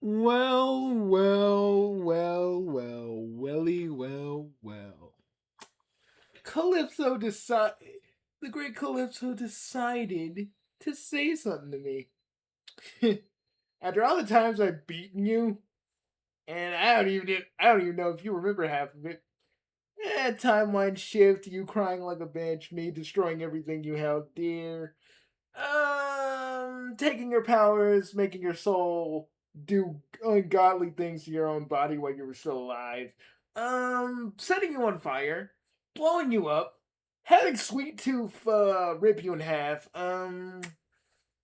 Well. Calypso decided, the great Calypso decided to say something to me. After all the times I've beaten you, and I don't even know if you remember half of it. Timeline shift, you crying like a bitch, me destroying everything you held dear. Taking your powers, making your soul do ungodly things to your own body while you were still alive. Setting you on fire, blowing you up, having Sweet Tooth rip you in half.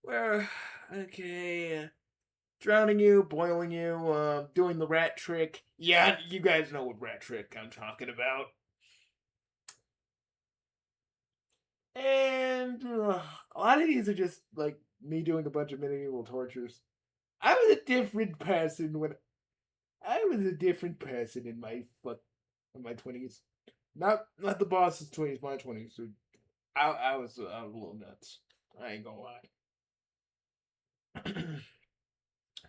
Where okay, drowning you, boiling you, doing the rat trick. Yeah, you guys know what rat trick I'm talking about. And a lot of these are just like me doing a bunch of medieval tortures. I was a different person when I was a different person in my 20s. Not the boss's 20s, my 20s. So I was a little nuts. I ain't gonna lie.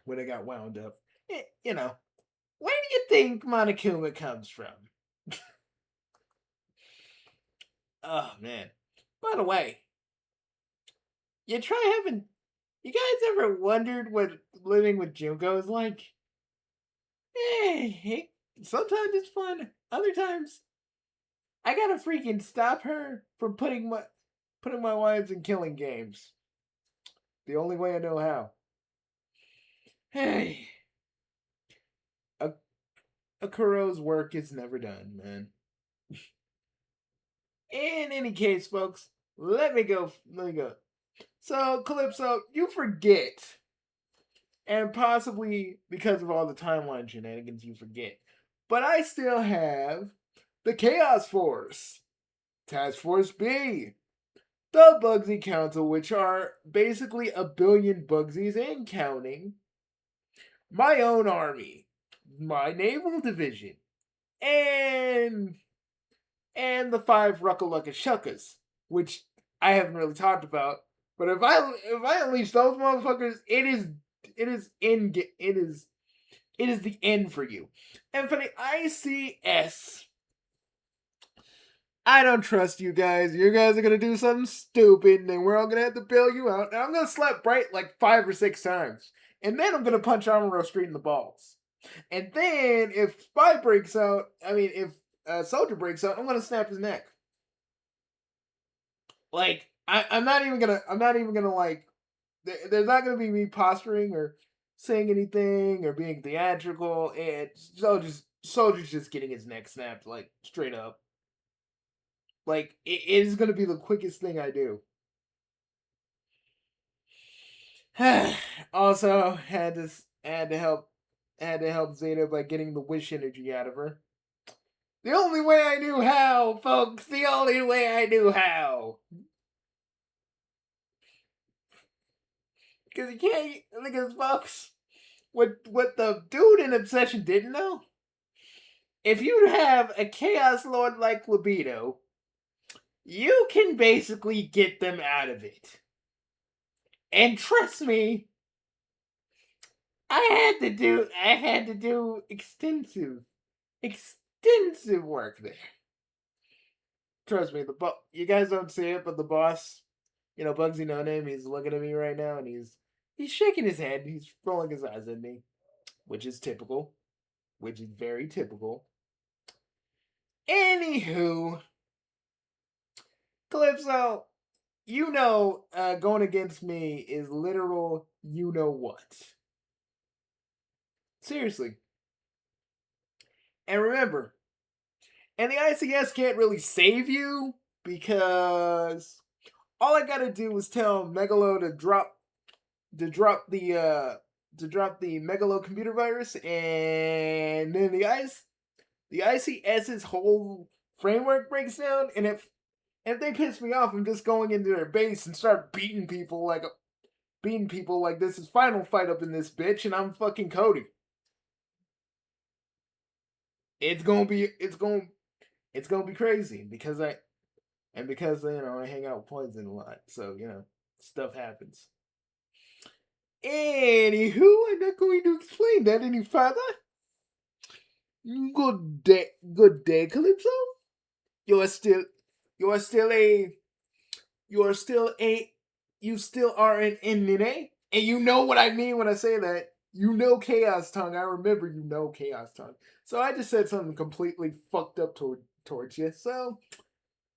When I got wound up, you know, where do you think Monokuma comes from? Oh man. By the way, you try having. You guys ever wondered what living with Junko is like? Hey, sometimes it's fun. Other times, I gotta freaking stop her from putting my wives in killing games. The only way I know how. Hey, a Akuro's work is never done, man. In any case, folks, let me go. Let me go. So, Calypso, you forget, and possibly because of all the timeline shenanigans, you forget. But I still have the Chaos Force, Task Force B, the Bugsy Council, which are basically a billion Bugsies and counting, my own army, my naval division, and the five Ruckalugga Shuckas, which I haven't really talked about. But if I unleash those motherfuckers, it is the end for you. And for the ICS, I don't trust you guys. You guys are gonna do something stupid, and then we're all gonna have to bail you out. And I'm gonna slap Bright like 5 or 6 times, and then I'm gonna punch Amuro straight in the balls. And then if Spy breaks out, I mean, if Soldier breaks out, I'm gonna snap his neck. Like I'm not even gonna. I'm not even gonna like. There's not gonna be me posturing or saying anything or being theatrical. And Soldier's just getting his neck snapped like straight up. Like it is gonna be the quickest thing I do. Also had to help Zeta by getting the wish energy out of her. The only way I knew how, folks. The only way I knew how. Because you can't. Because folks, what the dude in Obsession didn't know. If you have a Chaos Lord like Libido, you can basically get them out of it. And trust me, I had to do extensive work there. Trust me, you guys don't see it, but the boss, Bugsy No Name, he's looking at me right now and he's shaking his head, he's rolling his eyes at me, which is typical, which is very typical. Anywho, Calypso, going against me is literal you know what. Seriously. And remember, and the ICS can't really save you because all I gotta do is tell Megalo to drop the Megalo computer virus, and then the ICS's whole framework breaks down. And if they piss me off, I'm just going into their base and start beating people like this is final fight up in this bitch, and I'm fucking Cody. It's gonna be it's gonna be crazy because I hang out with Poison a lot, so stuff happens. Anywho, I'm not going to explain that any further. Good day, Calypso. You are still, you are still a, you are still a, you still are an NNA, and you know what I mean when I say that. You know Chaos Tongue. I remember you know Chaos Tongue. So I just said something completely fucked up towards you. So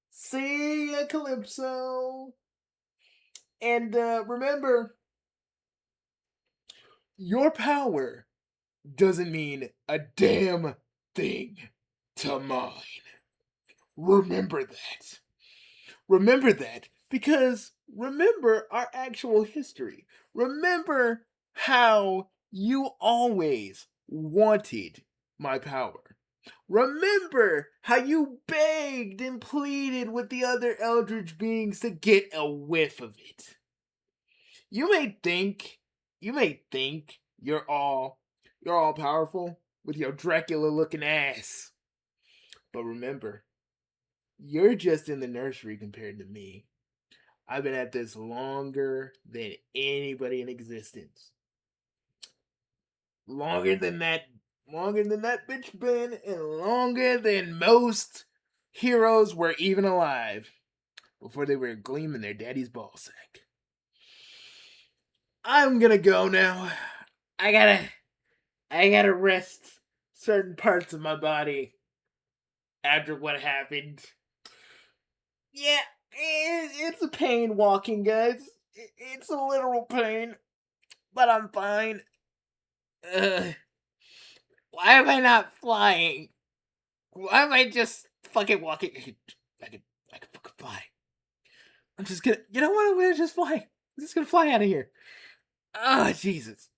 see ya, Calypso. And remember, your power doesn't mean a damn thing to mine. Remember that. Remember that because remember our actual history. Remember how you always wanted my power. Remember how you begged and pleaded with the other eldritch beings to get a whiff of it. You may think, you may think you're all powerful with your Dracula looking ass. But remember, you're just in the nursery compared to me. I've been at this longer than anybody in existence. Longer than that, longer than that bitch been, and longer than most heroes were even alive before they were gleaming their daddy's ballsack. I'm gonna go now. I gotta I gotta rest certain parts of my body after what happened. Yeah, it's a pain walking, guys. It's a literal pain, but I'm fine. Ugh. Why am I not flying? Why am I just fucking walking? I could, I could fucking fly. I'm just gonna, you know what? I'm gonna just fly. I'm just gonna fly out of here. Ah, oh, Jesus.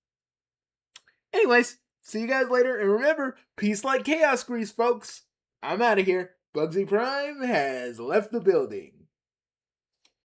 Anyways, see you guys later, and remember, peace like chaos grease, folks. I'm out of here. Bugsy Prime has left the building.